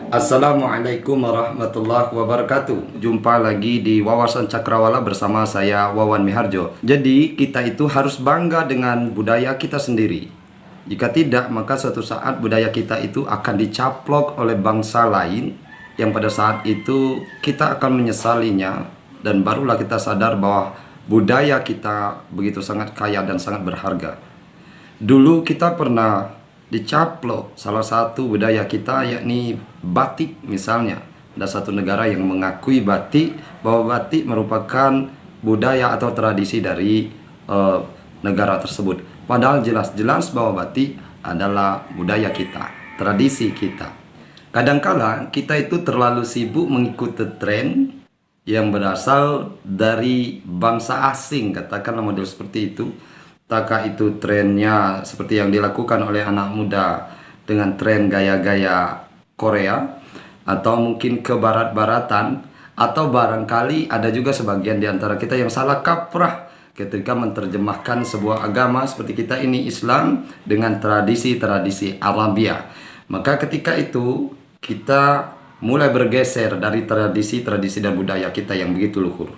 Assalamualaikum warahmatullahi wabarakatuh. Jumpa lagi di Wawasan Cakrawala bersama saya Wawan Miharjo. Jadi kita itu harus bangga dengan budaya kita sendiri. Jika tidak, maka suatu saat budaya kita itu akan dicaplok oleh bangsa lain yang pada saat itu kita akan menyesalinya, dan barulah kita sadar bahwa budaya kita begitu sangat kaya dan sangat berharga. Dulu kita pernah dicaplok salah satu budaya kita, yakni batik misalnya. Ada satu negara yang mengakui batik, bahwa batik merupakan budaya atau tradisi dari negara tersebut. Padahal jelas-jelas bahwa batik adalah budaya kita, tradisi kita. Kadangkala kita itu terlalu sibuk mengikuti tren yang berasal dari bangsa asing, katakanlah model seperti itu. Apakah itu trennya seperti yang dilakukan oleh anak muda dengan tren gaya-gaya Korea, atau mungkin ke barat-baratan, atau barangkali ada juga sebagian di antara kita yang salah kaprah ketika menerjemahkan sebuah agama seperti kita ini, Islam, dengan tradisi-tradisi Arabia. Maka ketika itu kita mulai bergeser dari tradisi-tradisi dan budaya kita yang begitu luhur.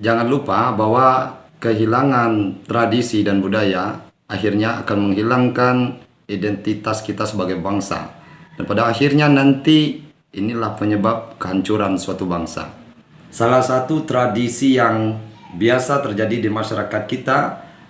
Jangan lupa bahwa kehilangan tradisi dan budaya akhirnya akan menghilangkan identitas kita sebagai bangsa, dan pada akhirnya nanti inilah penyebab kehancuran suatu bangsa. Salah satu tradisi yang biasa terjadi di masyarakat kita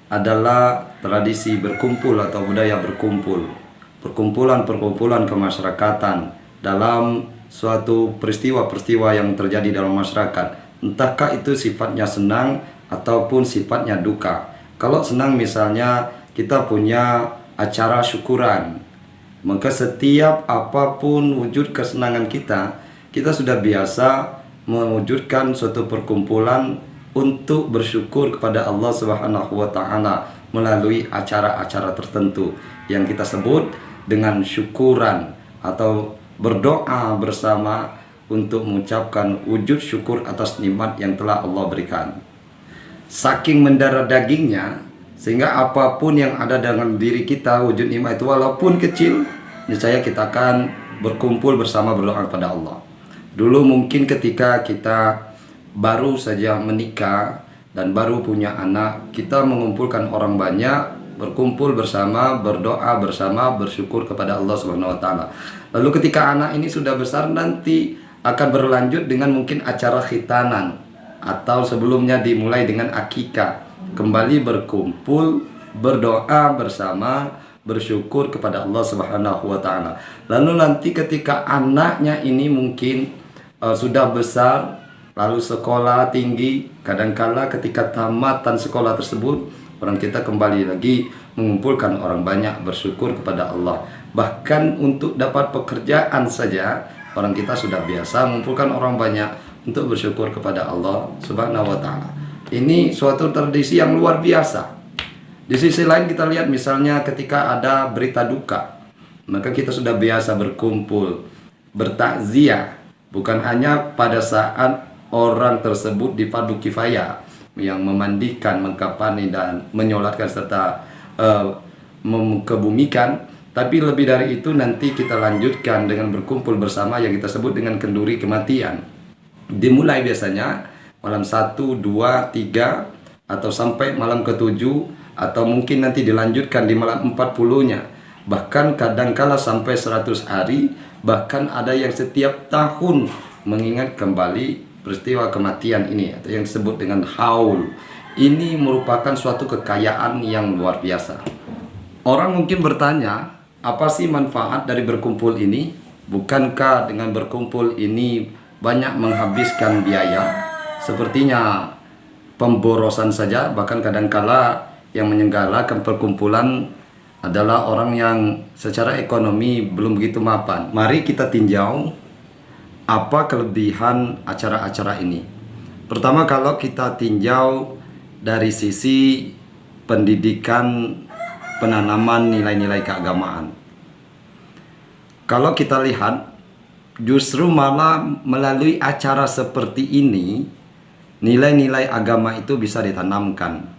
adalah tradisi berkumpul atau budaya berkumpul, perkumpulan-perkumpulan kemasyarakatan dalam suatu peristiwa-peristiwa yang terjadi dalam masyarakat, entahkah itu sifatnya senang ataupun sifatnya duka. Kalau senang misalnya kita punya acara syukuran, maka setiap apapun wujud kesenangan kita sudah biasa mewujudkan suatu perkumpulan untuk bersyukur kepada Allah Subhanahu wa Ta'ala melalui acara-acara tertentu yang kita sebut dengan syukuran atau berdoa bersama untuk mengucapkan wujud syukur atas nikmat yang telah Allah berikan. Saking mendarah dagingnya, sehingga apapun yang ada dalam diri kita, wujud nikmat itu walaupun kecil, niscaya kita akan berkumpul bersama berdoa kepada Allah. Dulu mungkin ketika kita baru saja menikah dan baru punya anak, kita mengumpulkan orang banyak, berkumpul bersama, berdoa bersama, bersyukur kepada Allah Subhanahu wa Ta'ala. Lalu ketika anak ini sudah besar, nanti akan berlanjut dengan mungkin acara khitanan, atau sebelumnya dimulai dengan akikah, kembali berkumpul, berdoa bersama, bersyukur kepada Allah Subhanahu wa Ta'ala. Lalu nanti ketika anaknya ini mungkin sudah besar, lalu sekolah tinggi, kadangkala ketika tamatan sekolah tersebut, orang kita kembali lagi mengumpulkan orang banyak, bersyukur kepada Allah. Bahkan untuk dapat pekerjaan saja, orang kita sudah biasa mengumpulkan orang banyak untuk bersyukur kepada Allah Subhanahu wa Ta'ala. Ini suatu tradisi yang luar biasa. Di sisi lain kita lihat misalnya ketika ada berita duka, maka kita sudah biasa berkumpul, bertakziah, bukan hanya pada saat orang tersebut di fardu kifayah yang memandikan, mengkafani dan menyolatkan serta kebumikan, tapi lebih dari itu nanti kita lanjutkan dengan berkumpul bersama yang kita sebut dengan kenduri kematian. Dimulai biasanya malam 1, 2, 3 atau sampai malam ke-7, atau mungkin nanti dilanjutkan di malam 40-nya. Bahkan kadangkala sampai 100 hari, bahkan ada yang setiap tahun mengingat kembali peristiwa kematian ini atau yang disebut dengan haul. Ini merupakan suatu kekayaan yang luar biasa. Orang mungkin bertanya, apa sih manfaat dari berkumpul ini? Bukankah dengan berkumpul ini banyak menghabiskan biaya? Sepertinya pemborosan saja. Bahkan kadangkala yang menyelenggarakan perkumpulan adalah orang yang secara ekonomi belum begitu mapan. Mari kita tinjau apa kelebihan acara-acara ini. Pertama, kalau kita tinjau dari sisi pendidikan, penanaman nilai-nilai keagamaan. Kalau kita lihat, justru malah melalui acara seperti ini, nilai-nilai agama itu bisa ditanamkan.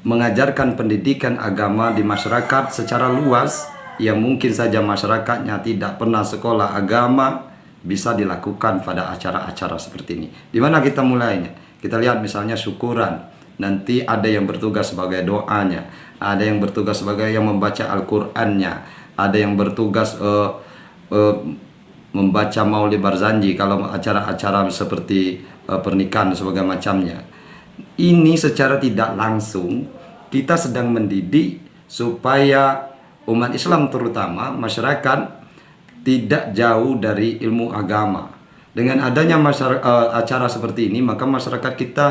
Mengajarkan pendidikan agama di masyarakat secara luas yang mungkin saja masyarakatnya tidak pernah sekolah agama bisa dilakukan pada acara-acara seperti ini. Di mana kita mulainya? Kita lihat misalnya syukuran. Nanti ada yang bertugas sebagai doanya, ada yang bertugas sebagai yang membaca Al-Qur'annya, ada yang bertugas membaca Maulid Barzanji kalau acara-acara seperti pernikahan dan sebagainya macamnya. Ini secara tidak langsung kita sedang mendidik supaya umat Islam terutama masyarakat tidak jauh dari ilmu agama. Dengan adanya acara seperti ini, maka masyarakat kita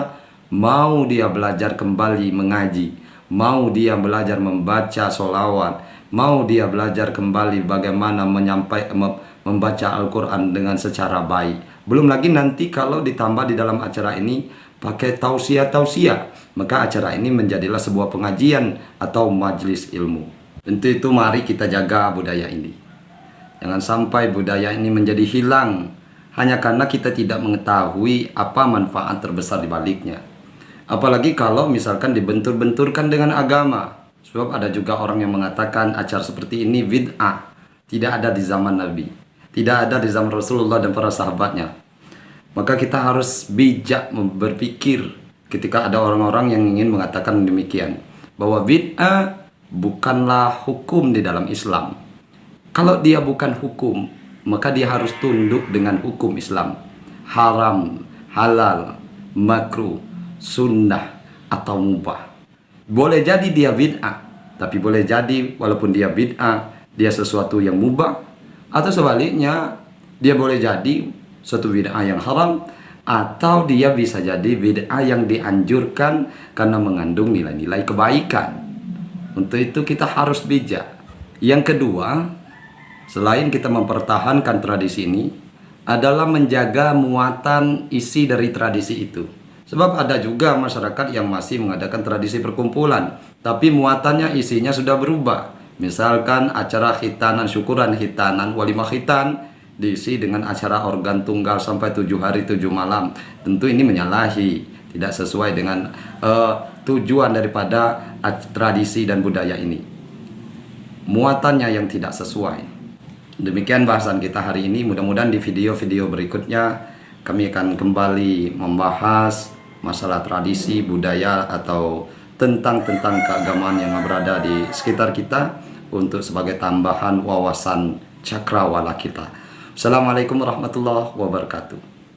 mau dia belajar kembali mengaji, mau dia belajar membaca sholawat, mau dia belajar kembali bagaimana membaca Al-Quran dengan secara baik. Belum lagi nanti kalau ditambah di dalam acara ini pakai tausiah, maka acara ini menjadilah sebuah pengajian atau majelis ilmu. Tentu itu mari kita jaga budaya ini. Jangan sampai budaya ini menjadi hilang hanya karena kita tidak mengetahui apa manfaat terbesar di baliknya. Apalagi kalau misalkan dibentur-benturkan dengan agama. Sebab ada juga orang yang mengatakan acara seperti ini bid'ah. Tidak ada di zaman Nabi, tidak ada di zaman Rasulullah dan para sahabatnya. Maka kita harus bijak berpikir ketika ada orang-orang yang ingin mengatakan demikian, bahwa bid'ah bukanlah hukum di dalam Islam. Kalau dia bukan hukum, maka dia harus tunduk dengan hukum Islam. Haram, halal, makruh, sunnah, atau mubah. Boleh jadi dia bid'ah, tapi boleh jadi walaupun dia bid'ah, dia sesuatu yang mubah. Atau sebaliknya, dia boleh jadi suatu bid'ah yang haram, atau dia bisa jadi bid'ah yang dianjurkan karena mengandung nilai-nilai kebaikan. Untuk itu kita harus bijak. Yang kedua, selain kita mempertahankan tradisi ini, adalah menjaga muatan isi dari tradisi itu. Sebab ada juga masyarakat yang masih mengadakan tradisi perkumpulan, tapi muatannya, isinya sudah berubah. Misalkan acara khitanan, syukuran khitanan, walimah khitan diisi dengan acara organ tunggal sampai 7 hari 7 malam. Tentu ini menyalahi, tidak sesuai dengan tujuan daripada tradisi dan budaya ini. Muatannya yang tidak sesuai. Demikian bahasan kita hari ini. Mudah-mudahan di video-video berikutnya kami akan kembali membahas masalah tradisi, budaya, atau tentang keagamaan yang berada di sekitar kita untuk sebagai tambahan wawasan cakrawala kita. Assalamualaikum warahmatullahi wabarakatuh.